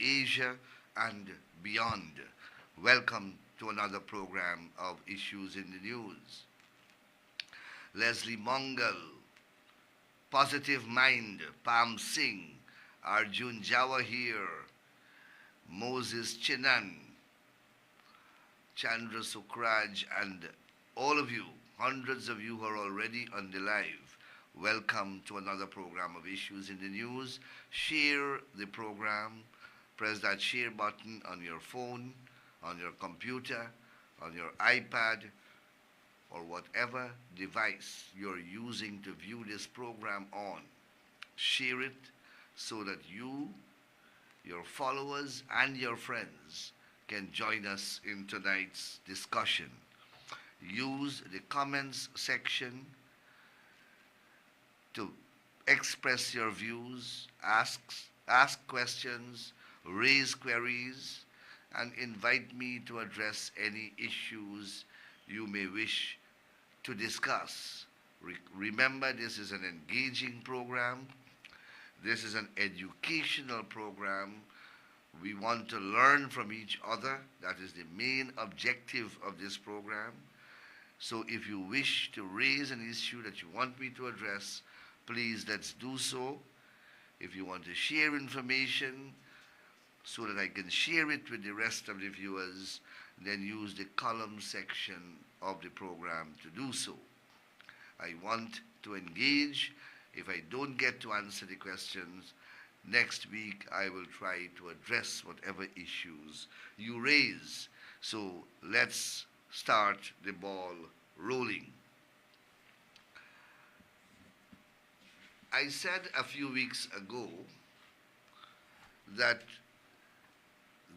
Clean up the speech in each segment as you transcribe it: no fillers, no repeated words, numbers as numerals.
Asia and beyond. Welcome to another program of Issues in the News. Leslie Mongal, Positive Mind, Pam Singh, Arjun Jawahir, Moses Chinan, Chandra Sukraj, and all of you, hundreds of you who are already on the live. Welcome to another program of Issues in the News. Share the program. Press that share button on your phone, on your computer, on your iPad, or whatever device you're using to view this program on. Share it so that you, your followers, and your friends can join us in tonight's discussion. Use the comments section to express your views, ask questions, raise queries, and invite me to address any issues you may wish to discuss. Remember, this is an engaging program. This is an educational program. We want to learn from each other. That is the main objective of this program. So if you wish to raise an issue that you want me to address, please let's do so. If you want to share information so that I can share it with the rest of the viewers, then use the column section of the program to do so. I want to engage. If I don't get to answer the questions, next week I will try to address whatever issues you raise. So let's start the ball rolling. I said a few weeks ago that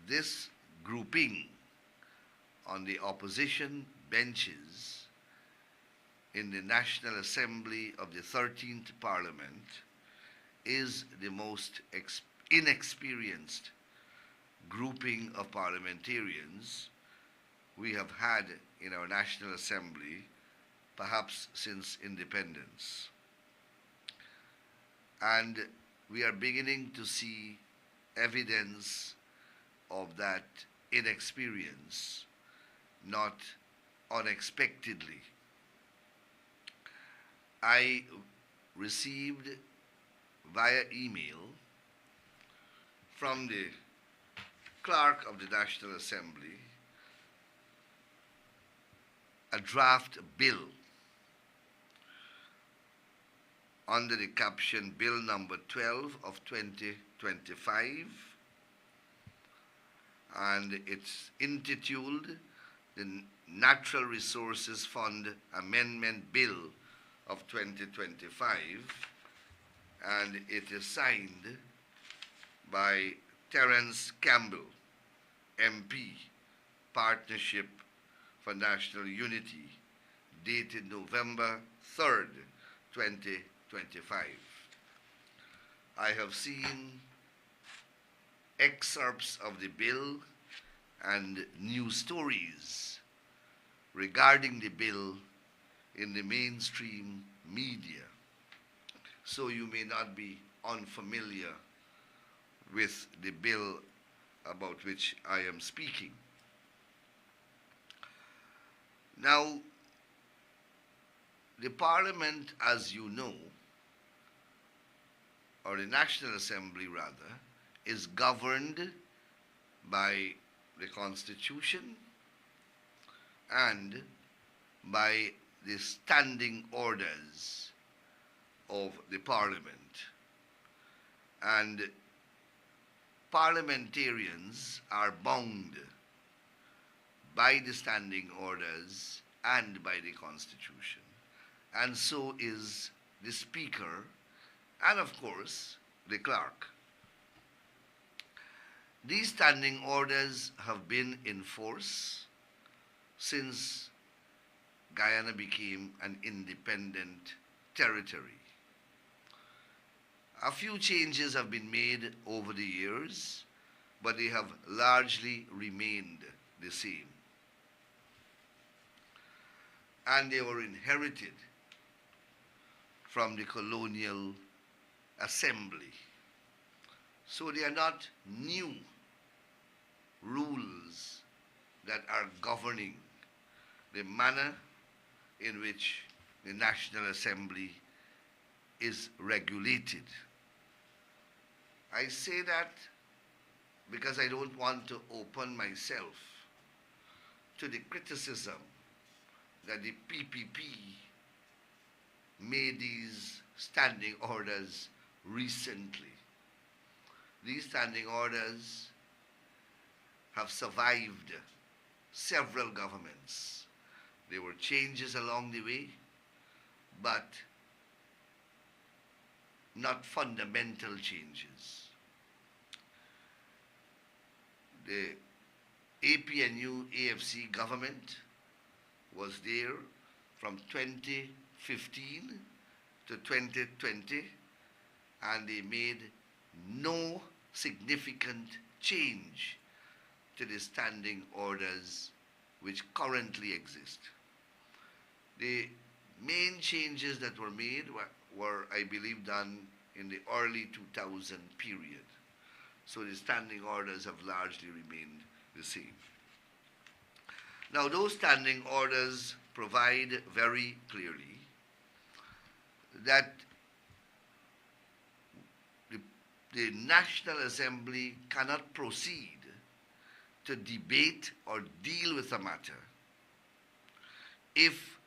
this grouping on the opposition benches in the National Assembly of the 13th Parliament is the most inexperienced grouping of parliamentarians we have had in our National Assembly, perhaps since independence. And we are beginning to see evidence of that inexperience, not unexpectedly. I received via email from the clerk of the National Assembly a draft bill under the caption Bill number 12 of 2025, and it's intituled the Natural Resources Fund Amendment Bill of 2025, and it is signed by Terence Campbell, MP, Partnership for National Unity, dated November 3rd, 2025. I have seen excerpts of the bill and news stories regarding the bill in the mainstream media, so you may not be unfamiliar with the bill about which I am speaking. Now, the Parliament, as you know, or the National Assembly rather, is governed by the Constitution and by the standing orders of the Parliament. And parliamentarians are bound by the standing orders and by the Constitution. And so is the Speaker and, of course, the Clerk. These standing orders have been in force since Guyana became an independent territory. A few changes have been made over the years, but they have largely remained the same. And they were inherited from the colonial assembly. So they are not new rules that are governing the manner in which the National Assembly is regulated. I say that because I don't want to open myself to the criticism that the PPP made these standing orders recently. These standing orders have survived several governments. There were changes along the way, but not fundamental changes. The APNU AFC government was there from 2015 to 2020, and they made no significant change to the standing orders which currently exist. The main changes that were made were, I believe, done in the early 2000 period. So the standing orders have largely remained the same. Now, those standing orders provide very clearly that the National Assembly cannot proceed to debate or deal with a matter if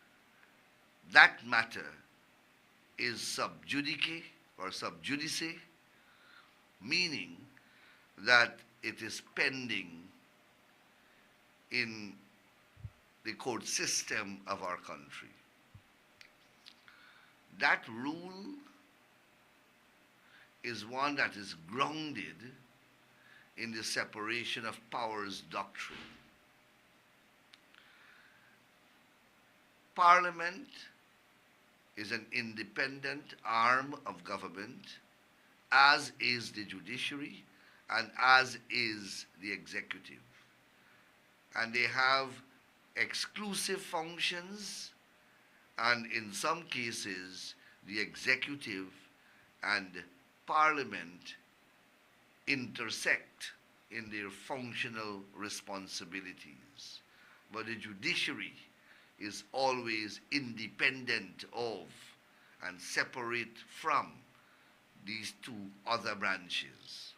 that matter is sub judice or sub judice, meaning that it is pending in the court system of our country. That rule is one that is grounded in the separation of powers doctrine. Parliament is an independent arm of government, as is the judiciary and as is the executive. And they have exclusive functions, and in some cases, the executive and Parliament intersect in their functional responsibilities. But the judiciary is always independent of and separate from these two other branches.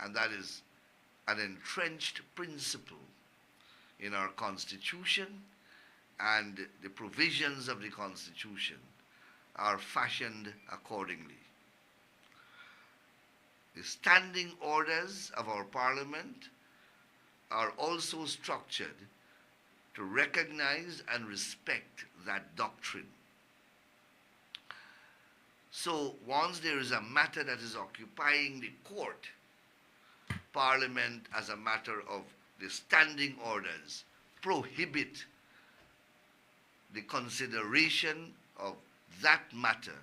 And that is an entrenched principle in our Constitution, and the provisions of the Constitution are fashioned accordingly. The standing orders of our Parliament are also structured to recognize and respect that doctrine. So once there is a matter that is occupying the court, Parliament, as a matter of the standing orders, prohibit the consideration of that matter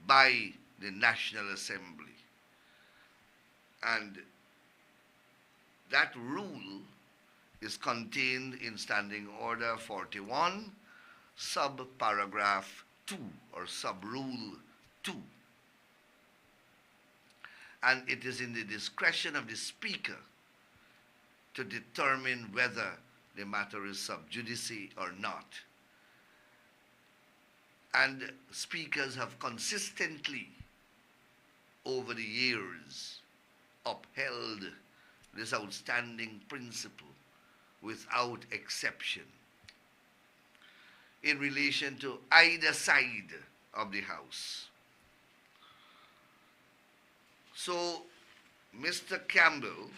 by the National Assembly. And that rule is contained in Standing Order 41, subparagraph 2 or subrule 2. And it is in the discretion of the Speaker to determine whether the matter is sub judice or not. And speakers have consistently, over the years, upheld this outstanding principle without exception in relation to either side of the House. So, Mr. Campbell,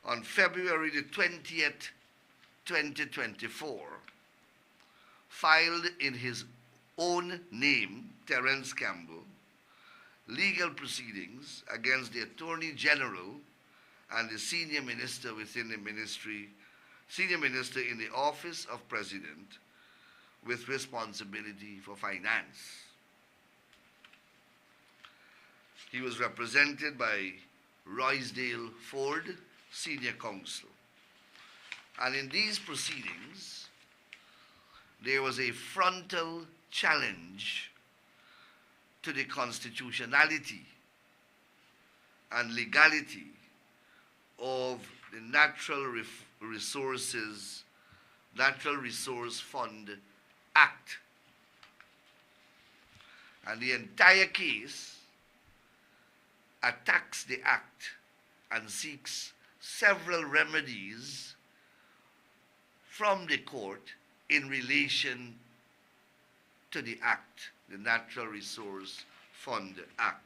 on February the 20th, 2024, filed in his own name, Terence Campbell, legal proceedings against the Attorney General and the senior minister within the ministry, senior minister in the office of President with responsibility for finance. He was represented by Roysdale Ford, senior counsel. And in these proceedings, there was a frontal challenge to the constitutionality and legality of the Natural Resource Fund Act. And the entire case attacks the Act and seeks several remedies from the court in relation to the Act, the Natural Resource Fund Act.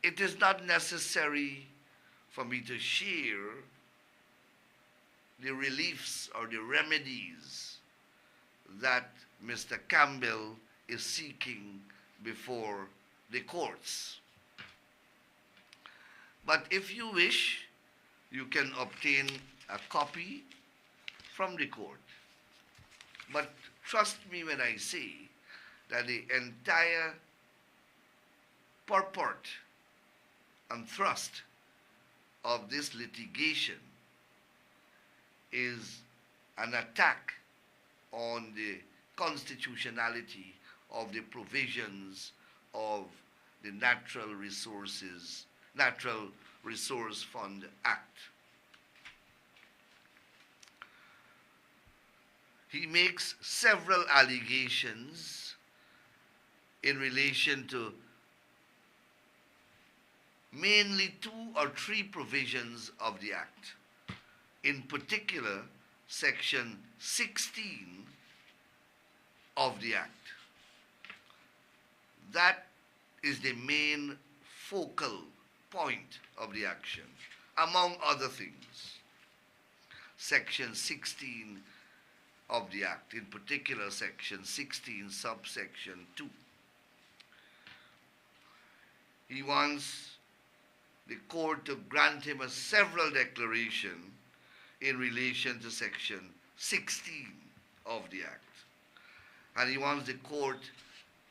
It is not necessary for me to share the reliefs or the remedies that Mr. Campbell is seeking before the courts. But if you wish, you can obtain a copy from the court. But trust me when I say that the entire purport and thrust of this litigation is an attack on the constitutionality of the provisions of the Natural Resource Fund Act. He makes several allegations in relation to mainly 2 or 3 provisions of the Act. In particular, Section 16 of the Act. That is the main focal point of the action, among other things. Section 16 of the Act, in particular Section 16, subsection 2. He wants the court to grant him a several declaration in relation to Section 16 of the Act. And he wants the court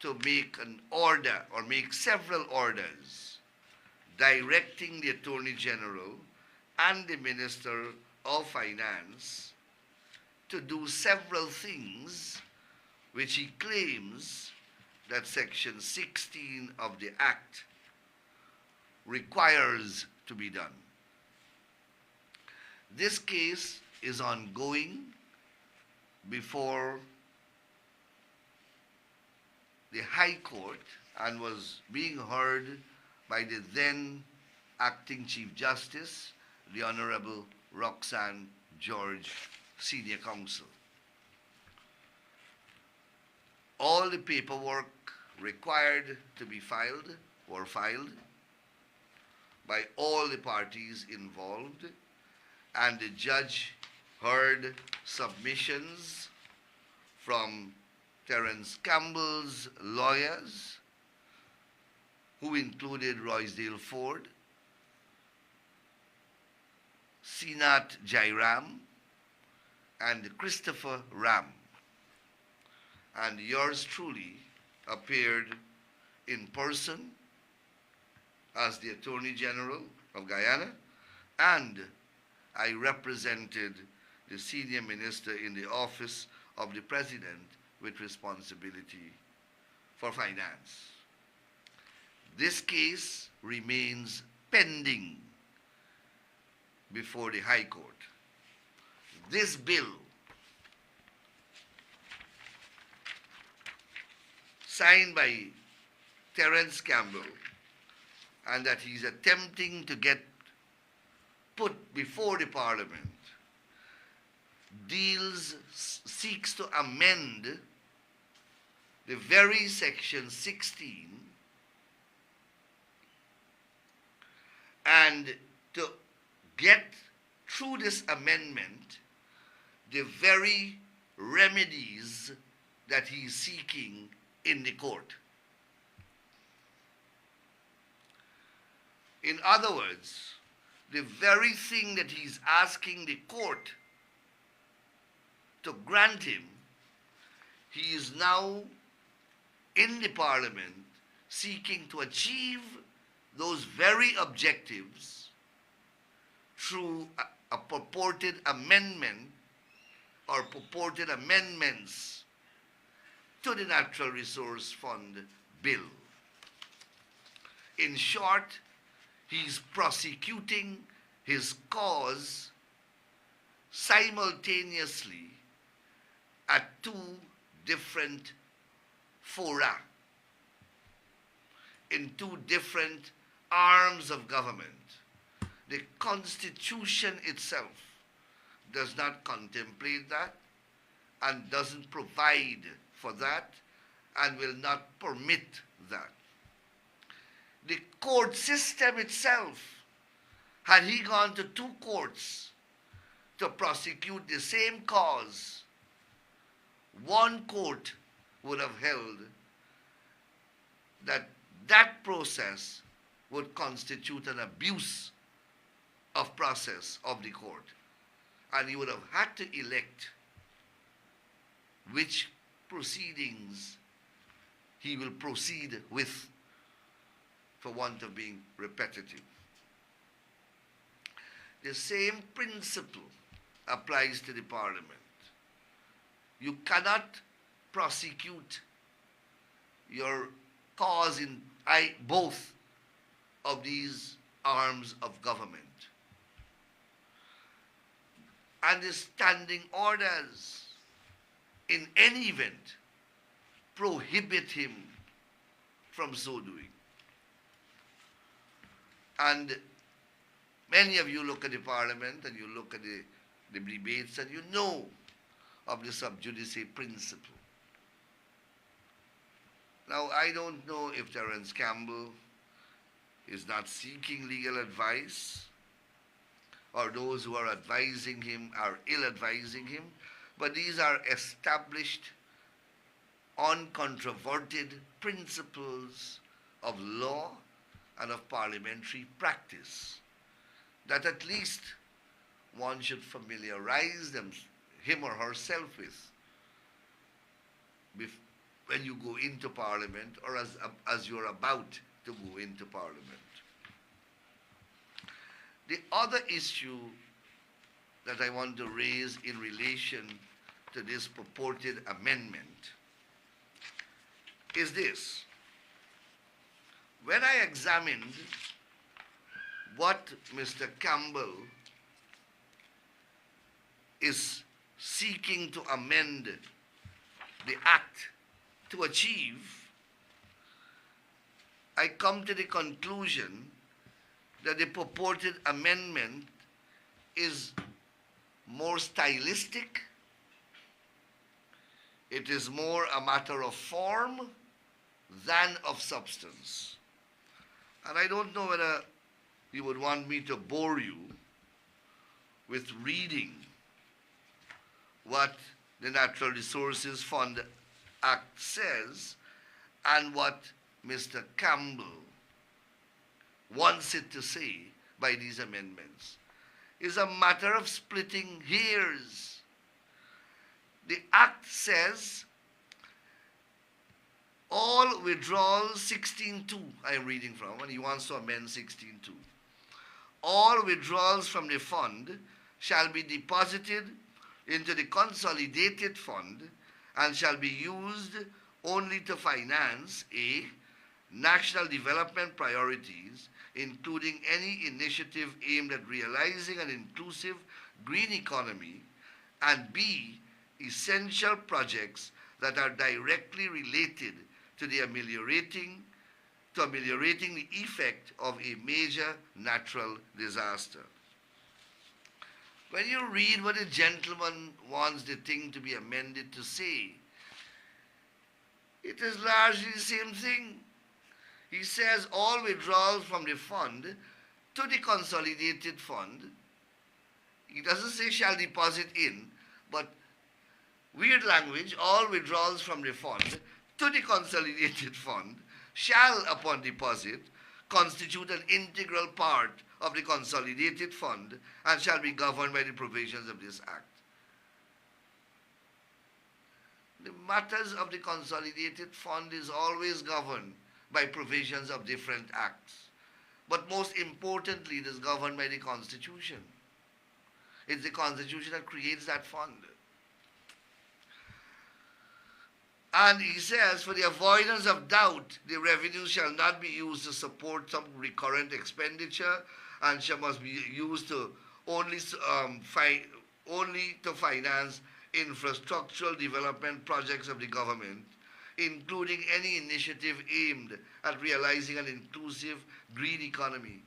to make an order or make several orders directing the Attorney General and the Minister of Finance to do several things which he claims that Section 16 of the Act requires to be done. This case is ongoing before the High Court and was being heard by the then acting Chief Justice, the Honorable Roxanne George, Senior Counsel. All the paperwork required to be filed were filed by all the parties involved, and the judge heard submissions from Terence Campbell's lawyers, who included Roysdale Ford, Sinat Jairam, and Christopher Ram. And yours truly appeared in person as the Attorney General of Guyana, and I represented the senior minister in the office of the President with responsibility for finance. This case remains pending before the High Court. This bill, signed by Terence Campbell, and that he's attempting to get put before the Parliament, seeks to amend the very Section 16 and to get through this amendment the very remedies that he's seeking in the court. In other words, the very thing that he's asking the court to grant him, he is now in the Parliament seeking to achieve those very objectives through a purported amendment or purported amendments to the Natural Resource Fund bill. In short, he's prosecuting his cause simultaneously at two different fora, in two different arms of government. The Constitution itself does not contemplate that and doesn't provide for that and will not permit that. The court system itself, had he gone to two courts to prosecute the same cause, one court would have held that that process would constitute an abuse of process of the court. And he would have had to elect which proceedings he will proceed with, for want of being repetitive. The same principle applies to the parliament. You cannot prosecute your cause in both of these arms of government. And the standing orders, in any event, prohibit him from so doing. And many of you look at the parliament and you look at the debates and you know of the sub judice principle. Now, I don't know if Terence Campbell is not seeking legal advice, or those who are advising him are ill-advising him, but these are established, uncontroverted principles of law and of parliamentary practice that at least one should familiarize him or herself with when you go into parliament, or as you're about to go into parliament. The other issue that I want to raise in relation to this purported amendment is this. When I examined what Mr. Campbell is seeking to amend the Act to achieve, I come to the conclusion that the purported amendment is more stylistic. It is more a matter of form than of substance. And I don't know whether you would want me to bore you with reading what the Natural Resources Fund Act says and what Mr. Campbell wants it to say by these amendments. Is a matter of splitting hairs. The Act says all withdrawals, 16.2 I am reading from, and he wants to amend 16.2. All withdrawals from the fund shall be deposited into the consolidated fund and shall be used only to finance A, national development priorities, including any initiative aimed at realizing an inclusive green economy, and B, essential projects that are directly related to ameliorating the effect of a major natural disaster. When you read what the gentleman wants the thing to be amended to say, it is largely the same thing. He says all withdrawals from the fund to the consolidated fund, he doesn't say shall deposit in, but weird language, all withdrawals from the fund to the consolidated fund shall, upon deposit, constitute an integral part of the consolidated fund and shall be governed by the provisions of this Act. The matters of the consolidated fund is always governed by provisions of different acts. But most importantly, it is governed by the Constitution. It's the Constitution that creates that fund. And he says, for the avoidance of doubt, the revenue shall not be used to support some recurrent expenditure and shall must be used to only, only to finance infrastructural development projects of the government, including any initiative aimed at realizing an inclusive green economy.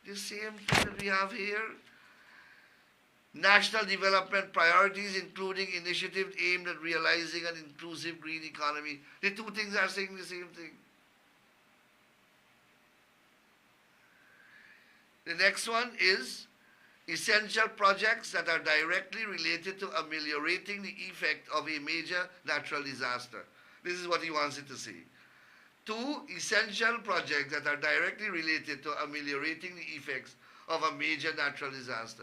The same thing that we have here. National development priorities, including initiatives aimed at realizing an inclusive green economy. The two things are saying the same thing. The next one is essential projects that are directly related to ameliorating the effect of a major natural disaster. This is what he wants it to say. Two essential projects that are directly related to ameliorating the effects of a major natural disaster.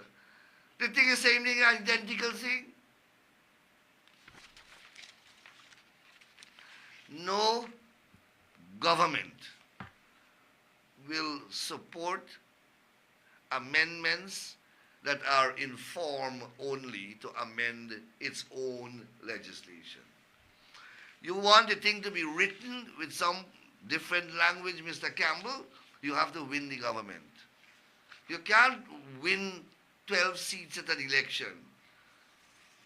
The thing is same thing, identical thing. No government will support amendments that are in form only to amend its own legislation. You want the thing to be written with some different language, Mr. Campbell, you have to win the government. You can't win 12 seats at an election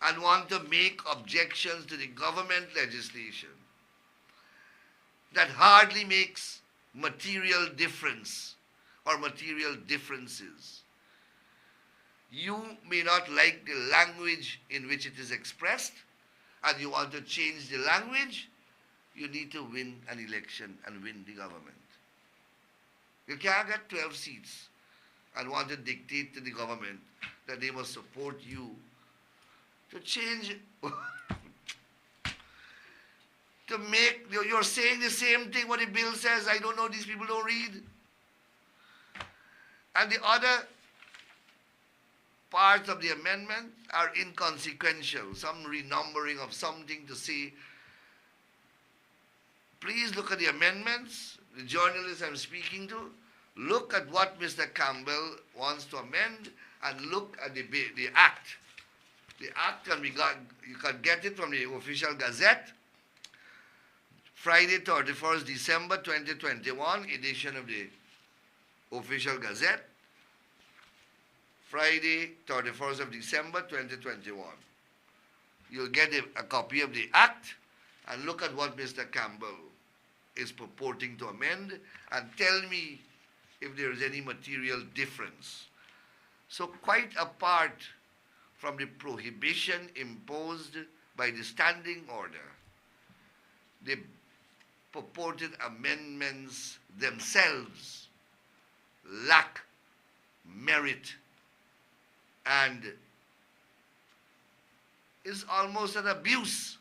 and want to make objections to the government legislation that hardly makes material difference or material differences. You may not like the language in which it is expressed, and you want to change the language, you need to win an election and win the government. You can't get 12 seats and want to dictate to the government that they must support you to change, to make, you're saying the same thing what the bill says. I don't know, these people don't read. And the other parts of the amendment are inconsequential, some renumbering of something to say. Please look at the amendments, the journalists I'm speaking to, look at what Mr. Campbell wants to amend and look at the act. The act can be got, you can get it from the official gazette, Friday 31st December 2021, edition of the official gazette, Friday 31st of December 2021. You'll get a copy of the act and look at what Mr. Campbell is purporting to amend and tell me if there is any material difference. So quite apart from the prohibition imposed by the standing order, the purported amendments themselves lack merit and is almost an abuse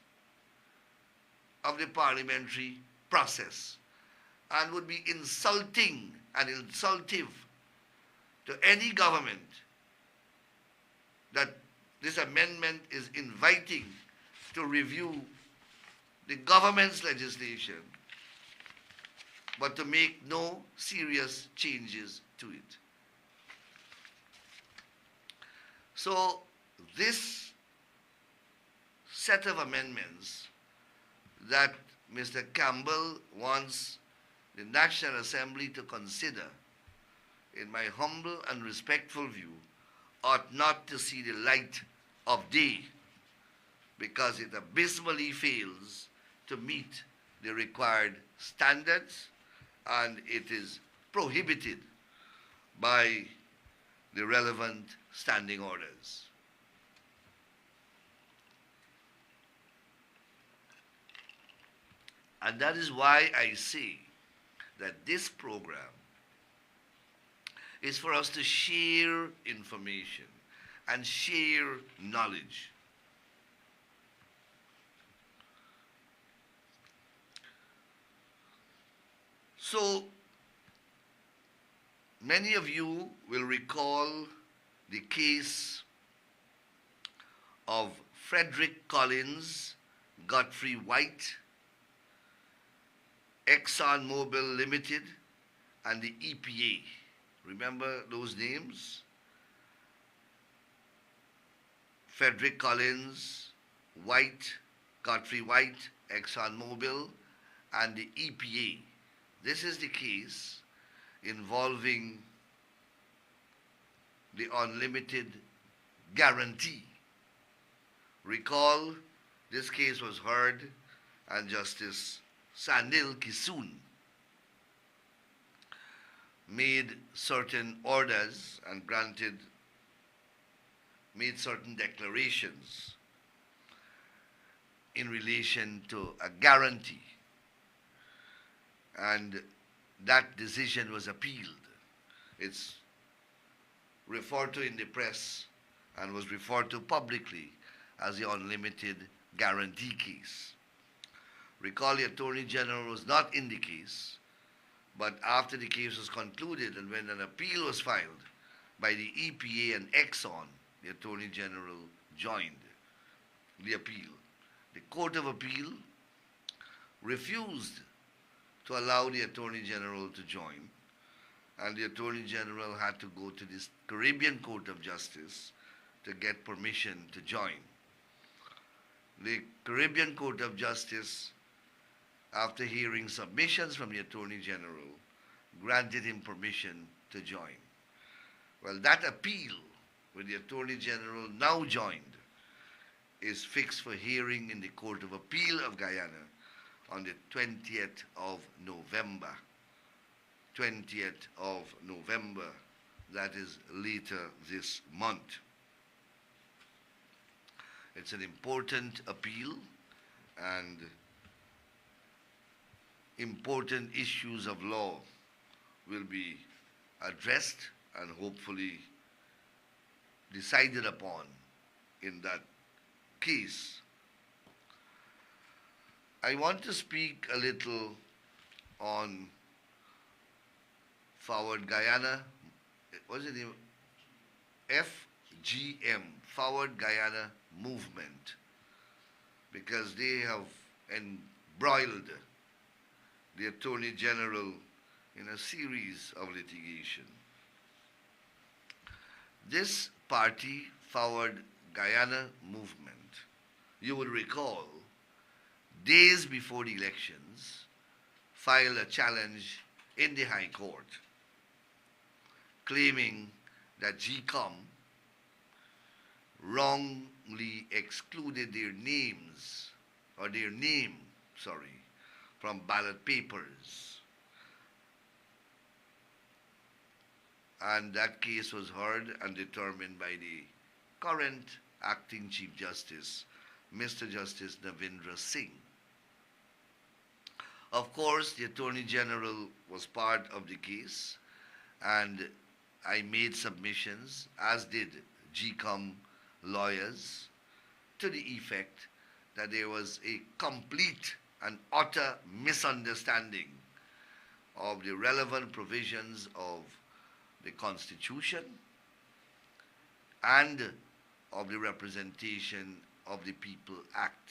of the parliamentary process and would be insulting and insultive to any government that this amendment is inviting to review the government's legislation, but to make no serious changes to it. So this set of amendments that Mr. Campbell wants the National Assembly to consider, in my humble and respectful view, ought not to see the light of day because it abysmally fails to meet the required standards and it is prohibited by the relevant standing orders. And that is why I say that this program is for us to share information and share knowledge. So, many of you will recall the case of Frederick Collins, Godfrey White, ExxonMobil Limited, and the EPA. Remember those names? Frederick Collins, White, Godfrey White, ExxonMobil, and the EPA. This is the case involving the unlimited guarantee. Recall, this case was heard and Justice Anil made certain orders and made certain declarations in relation to a guarantee, and that decision was appealed. It's referred to in the press and was referred to publicly as the unlimited guarantee case. Recall, the Attorney General was not in the case, but after the case was concluded and when an appeal was filed by the EPA and Exxon, the Attorney General joined the appeal. The Court of Appeal refused to allow the Attorney General to join, and the Attorney General had to go to this Caribbean Court of Justice to get permission to join. The Caribbean Court of Justice, after hearing submissions from the Attorney General, granted him permission to join. Well, that appeal, with the Attorney General now joined, is fixed for hearing in the Court of Appeal of Guyana on the 20th of November. 20th of November, that is later this month. It's an important appeal, and important issues of law will be addressed and hopefully decided upon in that case. I want to speak a little on Forward Guyana. What's the name? FGM, Forward Guyana Movement, because they have embroiled the Attorney General in a series of litigation. This party, Forward Guyana Movement, you will recall, days before the elections, filed a challenge in the High Court, claiming that GCOM wrongly excluded their name, from ballot papers. And that case was heard and determined by the current acting Chief Justice, Mr. Justice Navindra Singh. Of course, the Attorney General was part of the case, and I made submissions, as did GCOM lawyers, to the effect that there was a complete and utter misunderstanding of the relevant provisions of the Constitution and of the Representation of the People Act.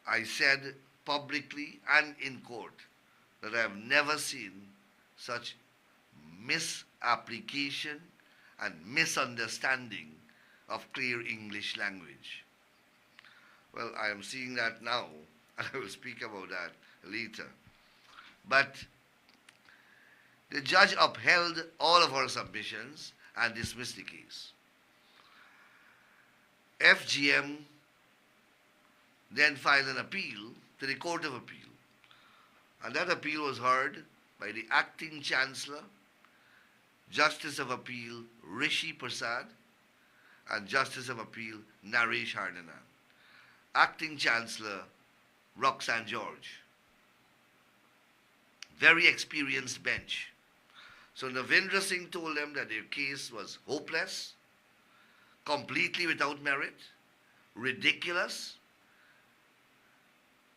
I said publicly and in court that I have never seen such misapplication and misunderstanding of clear English language. Well, I am seeing that now, and I will speak about that later. But the judge upheld all of our submissions and dismissed the case. FGM then filed an appeal to the Court of Appeal, and that appeal was heard by the acting Chancellor, Justice of Appeal Rishi Prasad, and Justice of Appeal Naresh Harnanan. Acting Chancellor Roxanne George. Very experienced bench. So Navindra Singh told them that their case was hopeless, completely without merit, ridiculous,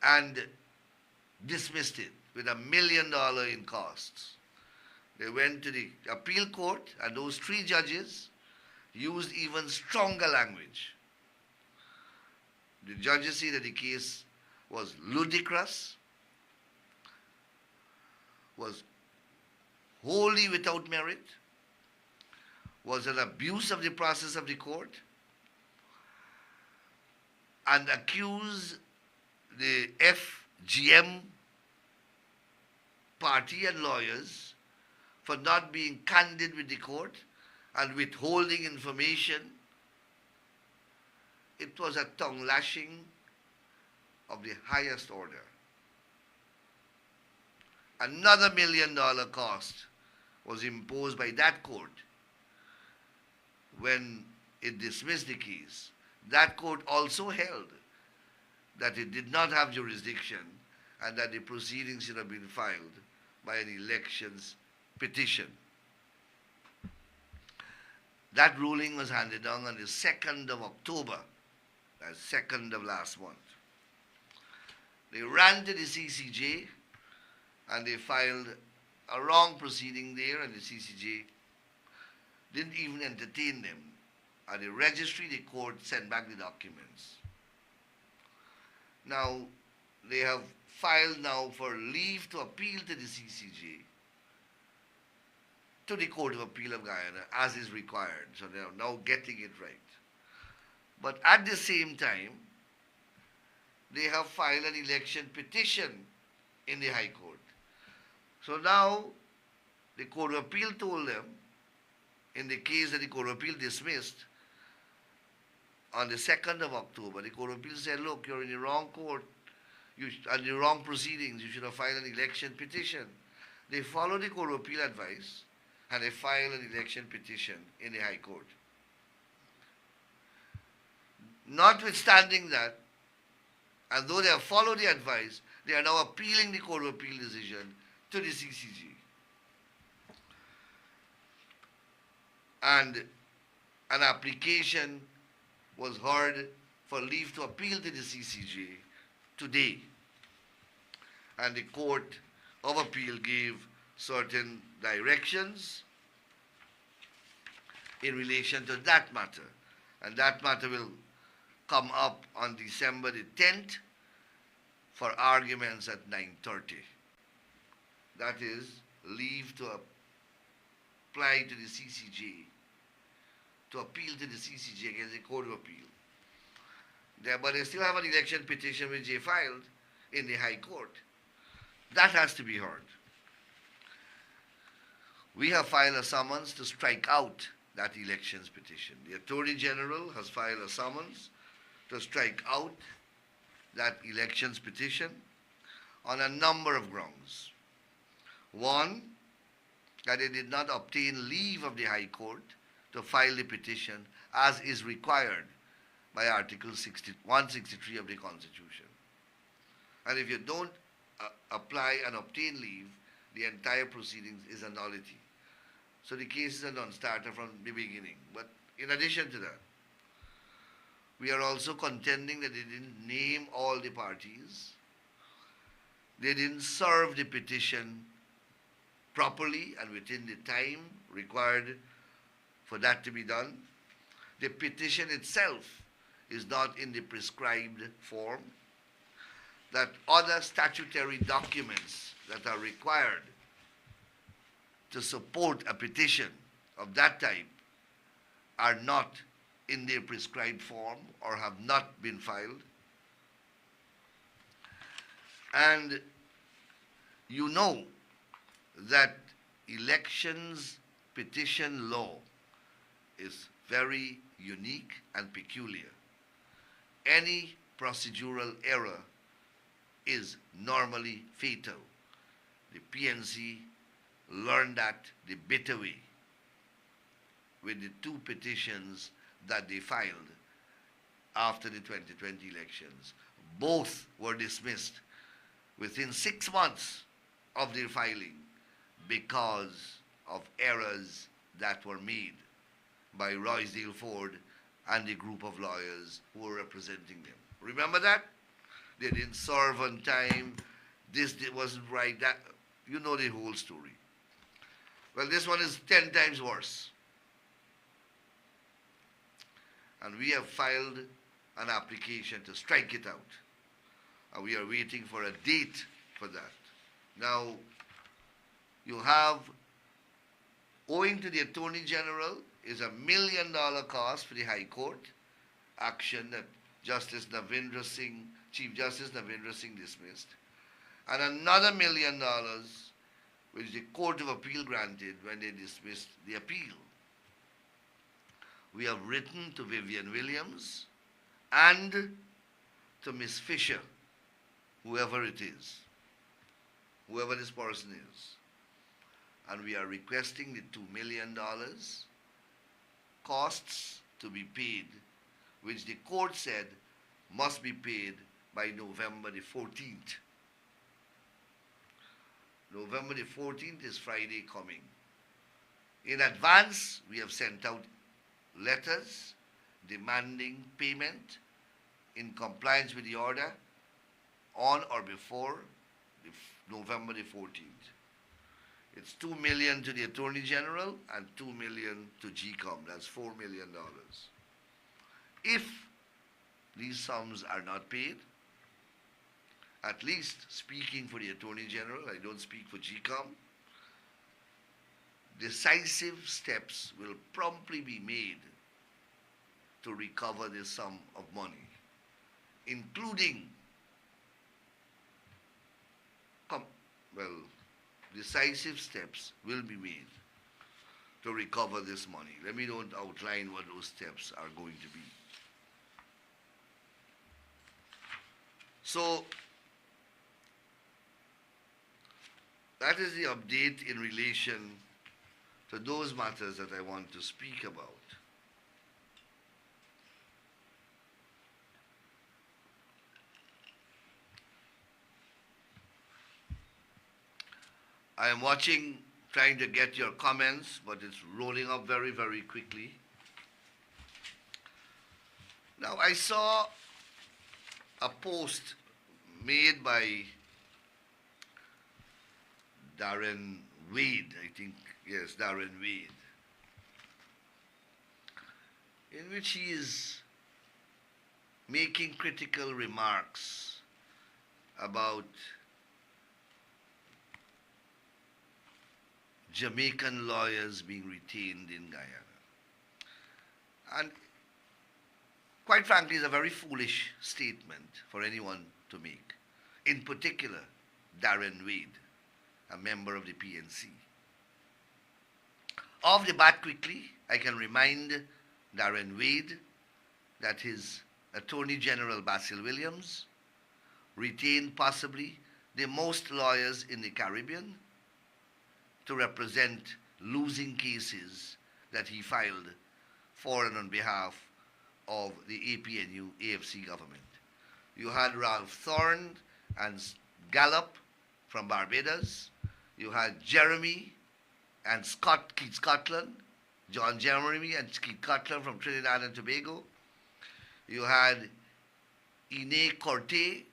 and dismissed it with $1 million in costs. They went to the appeal court, and those three judges used even stronger language. The judges say that the case was ludicrous, was wholly without merit, was an abuse of the process of the court, and accuse the FGM party and lawyers for not being candid with the court and withholding information. It was a tongue lashing of the highest order. Another $1 million cost was imposed by that court when it dismissed the case. That court also held that it did not have jurisdiction and that the proceedings should have been filed by an elections petition. That ruling was handed down on the 2nd of October, that's 2nd of last month. They ran to the CCJ and they filed a wrong proceeding there, and the CCJ didn't even entertain them. At the registry, the court sent back the documents. Now, they have filed now for leave to appeal to the CCJ, to the Court of Appeal of Guyana, as is required. So they are now getting it right. But at the same time, they have filed an election petition in the High Court. So now, the Court of Appeal told them, in the case that the Court of Appeal dismissed, on the 2nd of October, the Court of Appeal said, look, you're in the wrong court, and the wrong proceedings, you should have filed an election petition. They followed the Court of Appeal advice, and they filed an election petition in the High Court. Notwithstanding that, and though they have followed the advice, they are now appealing the Court of Appeal decision to the CCJ. And an application was heard for leave to appeal to the CCJ today. And the Court of Appeal gave certain directions in relation to that matter. And that matter will come up on December the 10th for arguments at 9:30. That is, leave to apply to the CCJ, to appeal to the CCJ against the Court of Appeal. But they still have an election petition which they filed in the High Court. That has to be heard. We have filed a summons to strike out that elections petition. The Attorney General has filed a summons to strike out that elections petition on a number of grounds. One, that they did not obtain leave of the High Court to file the petition as is required by Article 163 of the Constitution. And if you don't apply and obtain leave, the entire proceedings is a nullity. So the case is a non-starter from the beginning. But in addition to that, we are also contending that they didn't name all the parties. They didn't serve the petition properly and within the time required for that to be done. The petition itself is not in the prescribed form. That other statutory documents that are required to support a petition of that type are not in their prescribed form or have not been filed. And you know that elections petition law is very unique and peculiar. Any procedural error is normally fatal. The PNC learned that the bitter way with the two petitions that they filed after the 2020 elections. Both were dismissed within 6 months of their filing because of errors that were made by Roysdale Ford and the group of lawyers who were representing them. Remember that? They didn't serve on time, this wasn't right, that, you know the whole story. Well, this one is 10 times worse. And we have filed an application to strike it out. And we are waiting for a date for that. Now, you have, owing to the Attorney General, is $1 million cost for the High Court action that Justice Navindra Singh, Chief Justice Navindra Singh dismissed, and another $1 million which the Court of Appeal granted when they dismissed the appeal. We have written to Vivian Williams and to Miss Fisher, whoever it is, whoever this person is, and we are requesting the $2 million costs to be paid, which the court said must be paid by November the 14th. November the 14th is Friday coming. In advance, we have sent out letters demanding payment in compliance with the order on or before November the 14th. It's $2 million to the Attorney General and $2 million to GCOM. That's $4 million. If these sums are not paid, at least speaking for the Attorney General, I don't speak for GCOM, decisive steps will promptly be made to recover this sum of money, including, decisive steps will be made to recover this money. Let me don't outline what those steps are going to be. So, that is the update in relation to those matters that I want to speak about. I am watching, trying to get your comments, but it's rolling up very, very quickly. Now, I saw a post made by Darren Wade, I think, yes, Darren Wade, in which he is making critical remarks about Jamaican lawyers being retained in Guyana. And quite frankly, it's a very foolish statement for anyone to make. In particular, Darren Wade, a member of the PNC. Off the bat quickly, I can remind Darren Wade that his Attorney General Basil Williams retained possibly the most lawyers in the Caribbean to represent losing cases that he filed for and on behalf of the APNU AFC government. You had Ralph Thorne and Gallup from Barbados. You had Jeremy and Keith Scotland, John Jeremy and Keith Scotland from Trinidad and Tobago. You had Ine Cortinet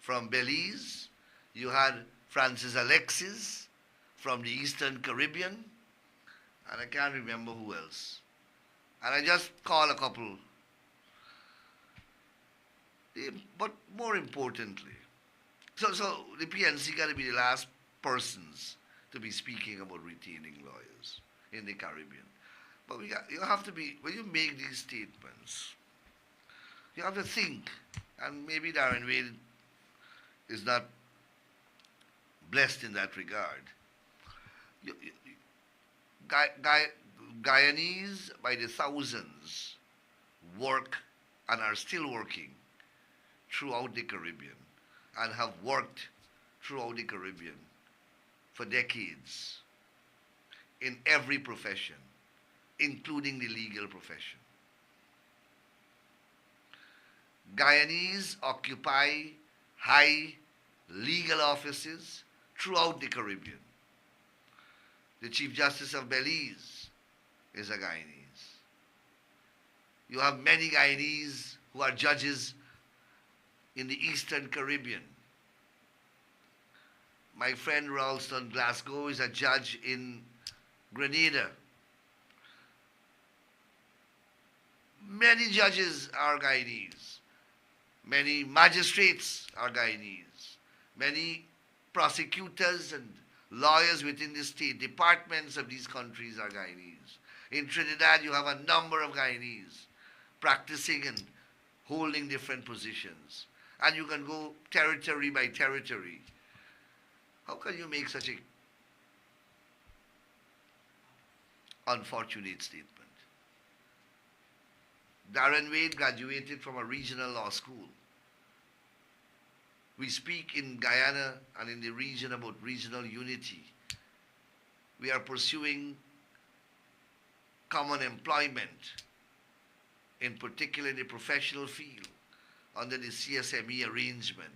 from Belize. You had Francis Alexis from the Eastern Caribbean. And I can't remember who else. And I just call a couple. But more importantly, so the PNC got to be the last persons to be speaking about retaining lawyers in the Caribbean. But you have to be, when you make these statements, you have to think, and maybe Darren Wade is not blessed in that regard. Guyanese by the thousands work and are still working throughout the Caribbean and have worked throughout the Caribbean for decades in every profession, including the legal profession. Guyanese occupy high legal offices throughout the Caribbean. The Chief Justice of Belize is a Guyanese. You have many Guyanese who are judges in the Eastern Caribbean. My friend Ralston Glasgow is a judge in Grenada. Many judges are Guyanese. Many magistrates are Guyanese. Many prosecutors and lawyers within the state departments of these countries are Guyanese. In Trinidad, you have a number of Guyanese practicing and holding different positions. And you can go territory by territory. How can you make such a unfortunate statement? Darren Wade graduated from a regional law school. We speak in Guyana and in the region about regional unity. We are pursuing common employment, in particular in the professional field, under the CSME arrangement.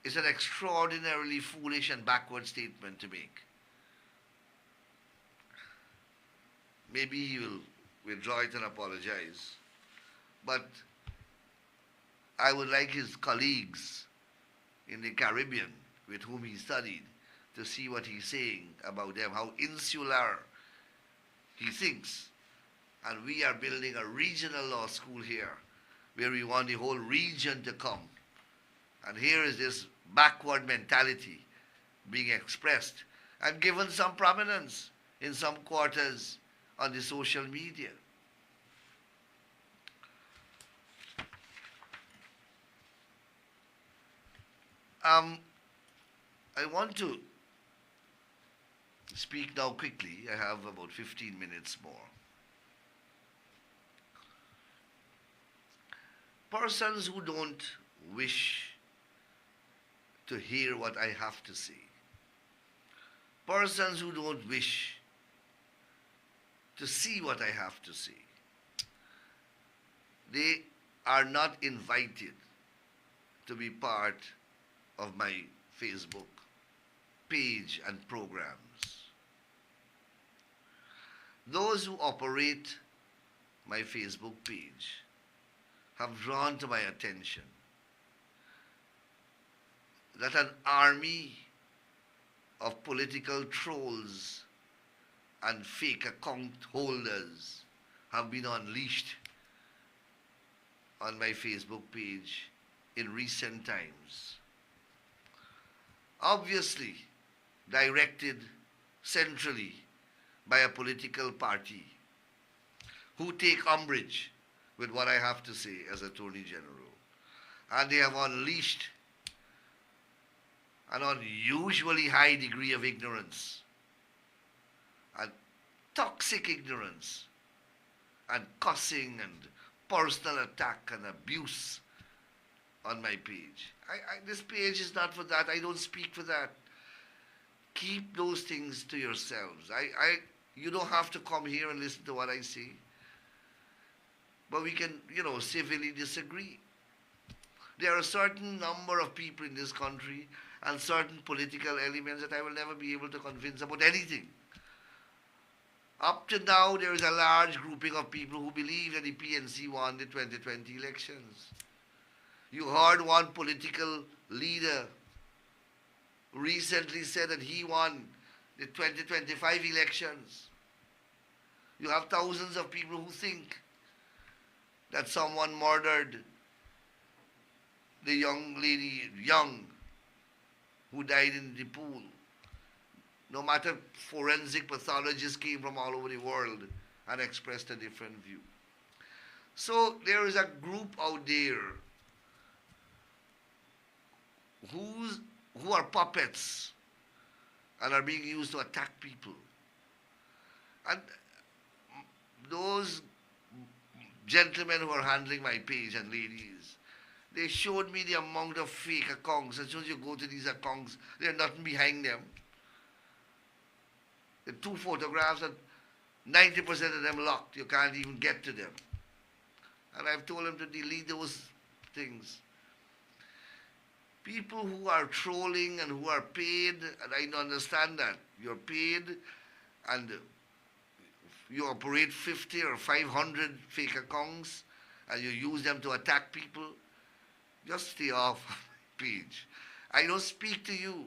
It's an extraordinarily foolish and backward statement to make. Maybe he will withdraw it and apologize. But I would like his colleagues in the Caribbean with whom he studied to see what he's saying about them, how insular he thinks. And we are building a regional law school here where we want the whole region to come. And here is this backward mentality being expressed and given some prominence in some quarters on the social media. I want to speak now quickly. I have about 15 minutes more. Persons who don't wish to hear what I have to say, persons who don't wish to see what I have to say, they are not invited to be part of my Facebook page and programs. Those who operate my Facebook page have drawn to my attention that an army of political trolls and fake account holders have been unleashed on my Facebook page in recent times. Obviously directed centrally by a political party who take umbrage with what I have to say as Attorney General. And they have unleashed an unusually high degree of ignorance and toxic ignorance and cussing and personal attack and abuse on my page. This page is not for that. I don't speak for that. Keep those things to yourselves. You don't have to come here and listen to what I say. But we can, civilly disagree. There are a certain number of people in this country and certain political elements that I will never be able to convince about anything. Up to now, there is a large grouping of people who believe that the PNC won the 2020 elections. You heard one political leader recently said that he won the 2025 elections. You have thousands of people who think that someone murdered the young lady, who died in the pool. No matter, forensic pathologists came from all over the world and expressed a different view. So there is a group out there who are puppets and are being used to attack people. And those gentlemen who are handling my page and ladies, they showed me the amount of fake accounts. As soon as you go to these accounts, there's nothing behind them. The two photographs and 90% of them locked. You can't even get to them. And I've told them to delete those things. People who are trolling and who are paid, and I don't understand that. You're paid and you operate 50 or 500 fake accounts and you use them to attack people. Just stay off my page. I don't speak to you.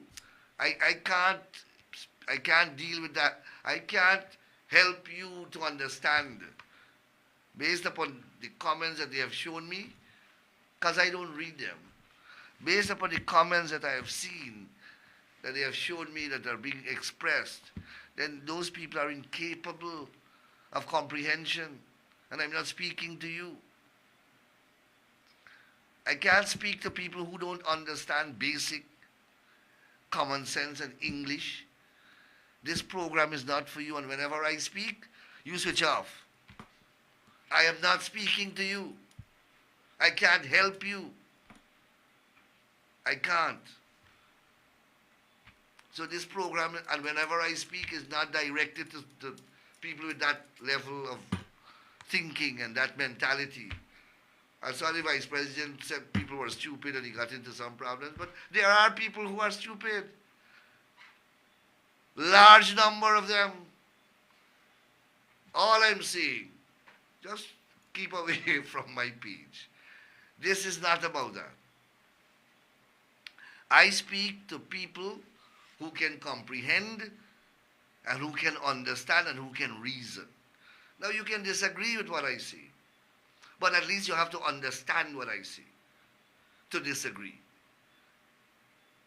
I can't deal with that. I can't help you to understand based upon the comments that they have shown me, because I don't read them. Based upon the comments that I have seen, that they have shown me that are being expressed, then those people are incapable of comprehension. And I'm not speaking to you. I can't speak to people who don't understand basic common sense and English. This program is not for you, and whenever I speak, you switch off. I am not speaking to you. I can't help you. I can't. So this program, and whenever I speak, is not directed to people with that level of thinking and that mentality. I'm sorry, Vice President said people were stupid and he got into some problems, but there are people who are stupid. Large number of them. All I'm saying, just keep away from my page. This is not about that. I speak to people who can comprehend and who can understand and who can reason. Now you can disagree with what I say, but at least you have to understand what I say to disagree.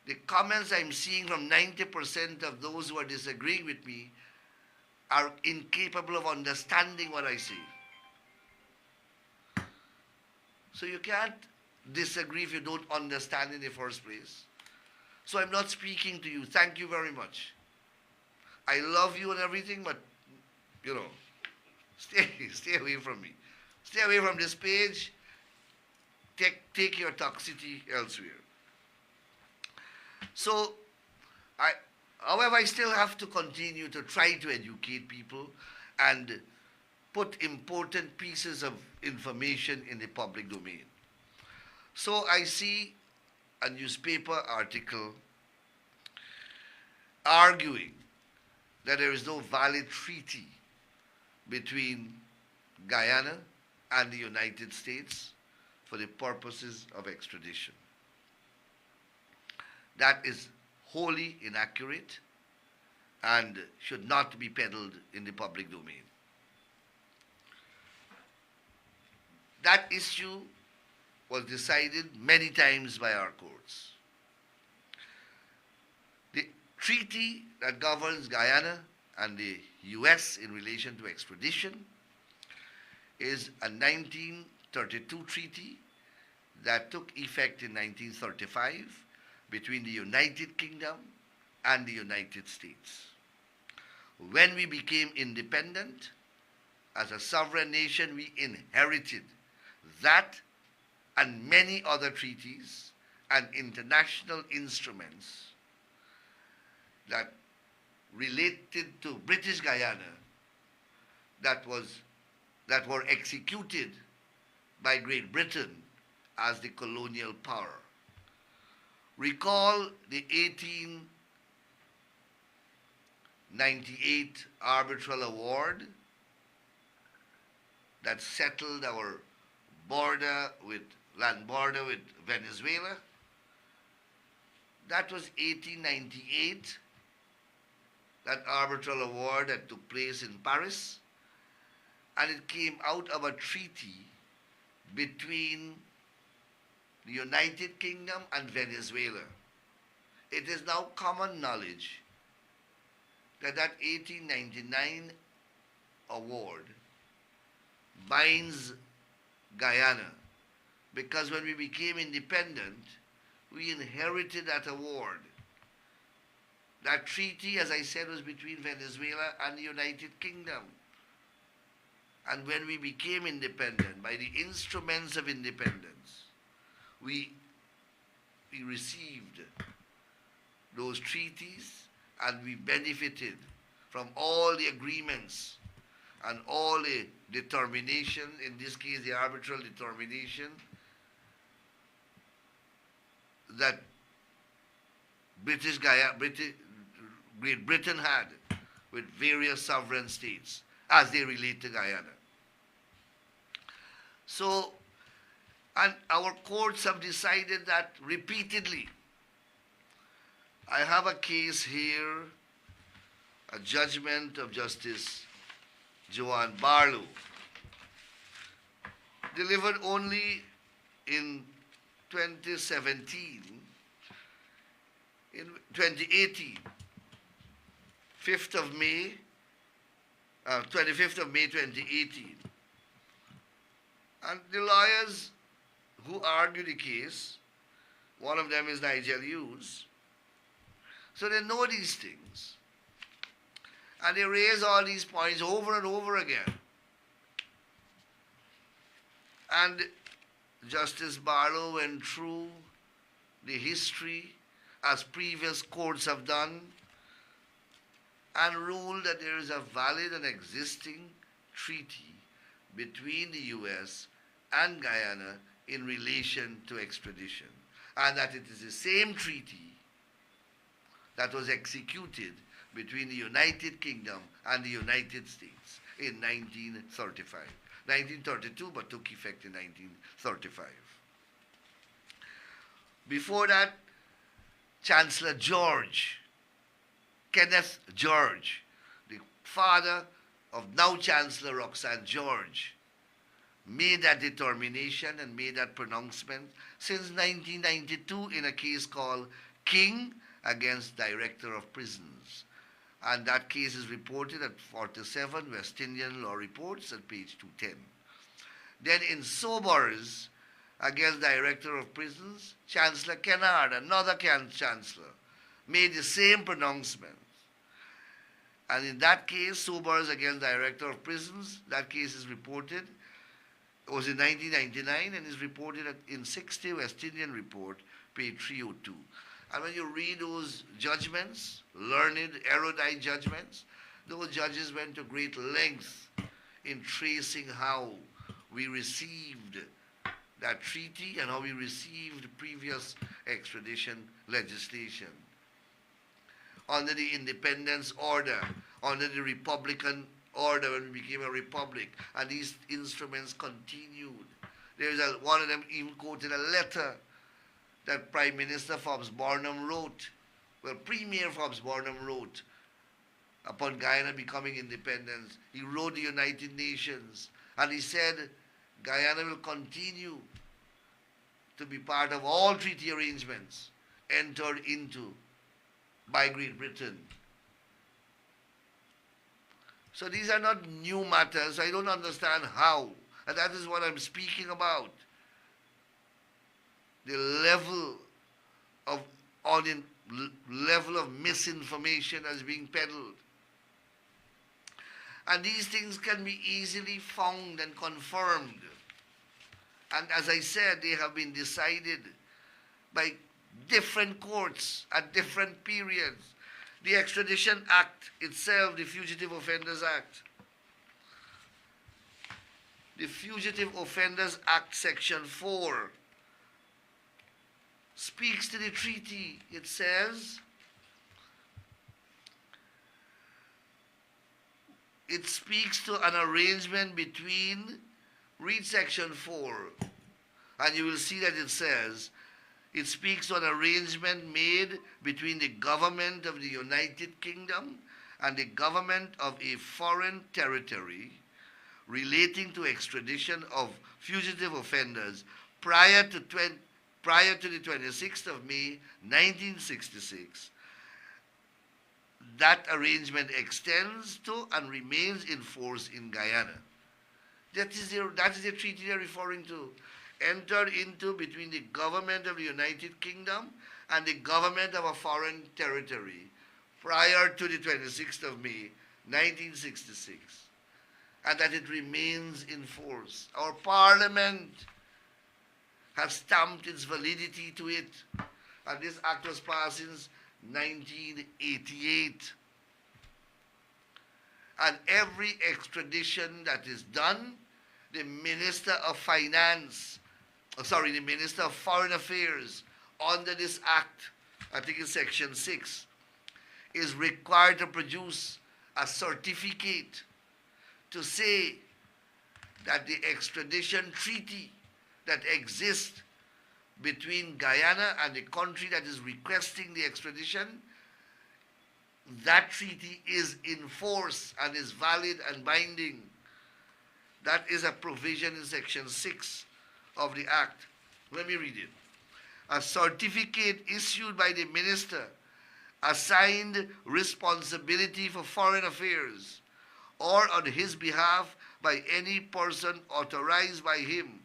The comments I'm seeing from 90% of those who are disagreeing with me are incapable of understanding what I say. So you can't disagree if you don't understand in the first place. So I'm not speaking to you. Thank you very much. I love you and everything, but, stay away from me. Stay away from this page. Take your toxicity elsewhere. So, however, I still have to continue to try to educate people and put important pieces of information in the public domain. So I see a newspaper article arguing that there is no valid treaty between Guyana and the United States for the purposes of extradition. That is wholly inaccurate and should not be peddled in the public domain. That issue was decided many times by our courts. The treaty that governs Guyana and the U.S. in relation to extradition is a 1932 treaty that took effect in 1935 between the United Kingdom and the United States. When we became independent, as a sovereign nation, we inherited that and many other treaties and international instruments that related to British Guyana that were executed by Great Britain as the colonial power. Recall the 1898 arbitral award that settled our land border with Venezuela. That was 1898, that arbitral award that took place in Paris, and it came out of a treaty between the United Kingdom and Venezuela. It is now common knowledge that 1899 award binds Guyana, because when we became independent, we inherited that award. That treaty, as I said, was between Venezuela and the United Kingdom. And when we became independent, by the instruments of independence, we received those treaties and we benefited from all the agreements and all the determination, in this case the arbitral determination, that Great Britain had with various sovereign states as they relate to Guyana. So, and our courts have decided that repeatedly. I have a case here, a judgment of Justice Joanne Barlow, delivered only in 2017, in 2018, 5th of May, 25th of May 2018. And the lawyers who argue the case, one of them is Nigel Hughes, so they know these things. And they raise all these points over and over again. And Justice Barrow went through the history, as previous courts have done, and ruled that there is a valid and existing treaty between the US and Guyana in relation to extradition, and that it is the same treaty that was executed between the United Kingdom and the United States in 1935. 1932, but took effect in 1935. Before that, Chancellor Kenneth George, the father of now Chancellor Roxanne George, made that determination and made that pronouncement since 1992 in a case called King against Director of Prisons. And that case is reported at 47 West Indian Law Reports at page 210. Then in Sobers against Director of Prisons, Chancellor Kennard, another chancellor, made the same pronouncement. And in that case, Sobers against Director of Prisons, that case is reported, it was in 1999 and is reported in 60 West Indian Report, page 302. And when you read those judgments, learned, erudite judgments, those judges went to great length in tracing how we received that treaty and how we received previous extradition legislation. Under the independence order, under the Republican order when we became a republic, and these instruments continued. One of them even quoted a letter that Prime Minister Forbes Barnum wrote, Premier Forbes Barnum wrote, upon Guyana becoming independent. He wrote the United Nations, and he said, Guyana will continue to be part of all treaty arrangements entered into by Great Britain. So these are not new matters. I don't understand how, and that is what I'm speaking about. The level of misinformation that's being peddled. And these things can be easily found and confirmed. And as I said, they have been decided by different courts at different periods. The Extradition Act itself, the Fugitive Offenders Act. The Fugitive Offenders Act, Section 4, speaks to the treaty. It says, it speaks to an arrangement between, read Section 4, and you will see that it says, it speaks to an arrangement made between the government of the United Kingdom and the government of a foreign territory relating to extradition of fugitive offenders prior to the 26th of May, 1966. That arrangement extends to and remains in force in Guyana. That is the treaty they're referring to. Entered into between the government of the United Kingdom and the government of a foreign territory prior to the 26th of May, 1966. And that it remains in force. Our Parliament has stamped its validity to it. And this act was passed since 1988. And every extradition that is done, the Minister of Foreign Affairs, under this act, I think it's Section 6, is required to produce a certificate to say that the extradition treaty that exists between Guyana and the country that is requesting the extradition, that treaty is in force and is valid and binding. That is a provision in Section 6 of the Act. Let me read it. A certificate issued by the Minister assigned responsibility for foreign affairs or on his behalf by any person authorized by him,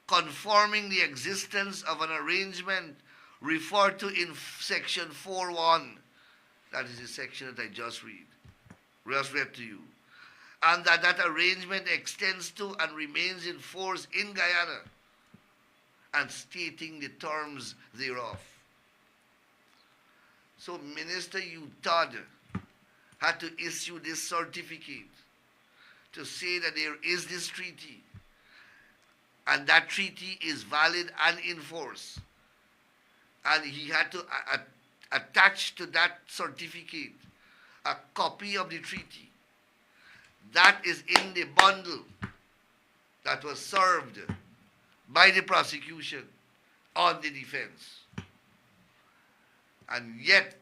confirming the existence of an arrangement referred to in section 4.1. That is the section that I just read to you. And that arrangement extends to and remains in force in Guyana, and stating the terms thereof. So Minister Utad had to issue this certificate to say that there is this treaty, and that treaty is valid and in force. And he had to attach to that certificate a copy of the treaty. That is in the bundle that was served by the prosecution on the defense. And yet,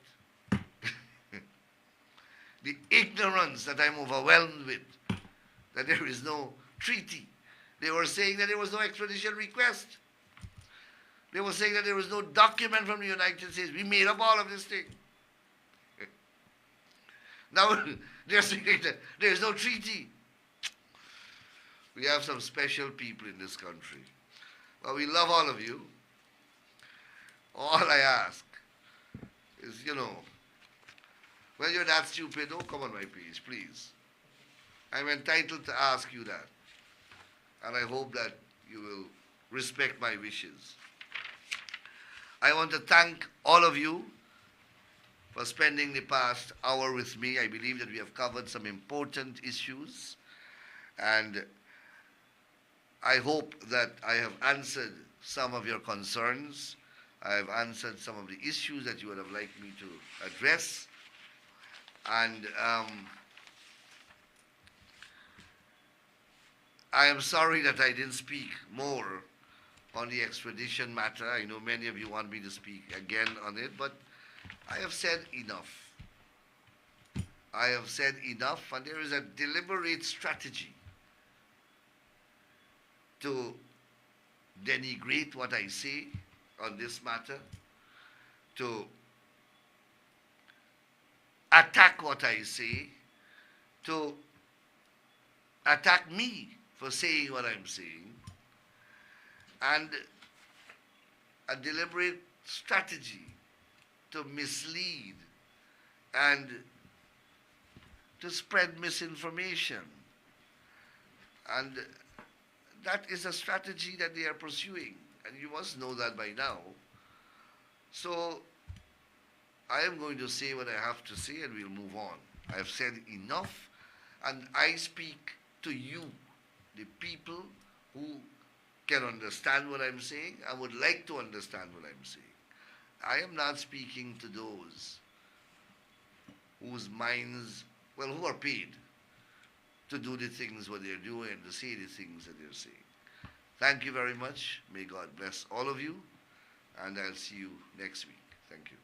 the ignorance that I'm overwhelmed with, that there is no treaty. They were saying that there was no extradition request. They were saying that there was no document from the United States. We made up all of this thing. Now they're saying that there is no treaty. We have some special people in this country. Well, we love all of you. All I ask is, when you're that stupid, don't come on my page, please. I'm entitled to ask you that. And I hope that you will respect my wishes. I want to thank all of you for spending the past hour with me. I believe that we have covered some important issues, and I hope that I have answered some of your concerns. I have answered some of the issues that you would have liked me to address. And I am sorry that I didn't speak more on the extradition matter. I know many of you want me to speak again on it, but I have said enough. I have said enough, and there is a deliberate strategy to denigrate what I say on this matter, to attack what I say, to attack me for saying what I'm saying, and a deliberate strategy to mislead and to spread misinformation. And that is a strategy that they are pursuing, and you must know that by now. So I am going to say what I have to say, and we'll move on. I have said enough, and I speak to you, the people who can understand what I'm saying and would like to understand what I'm saying. I am not speaking to those whose minds, who are paid to do the things what they're doing, to say the things that they're saying. Thank you very much. May God bless all of you, and I'll see you next week. Thank you.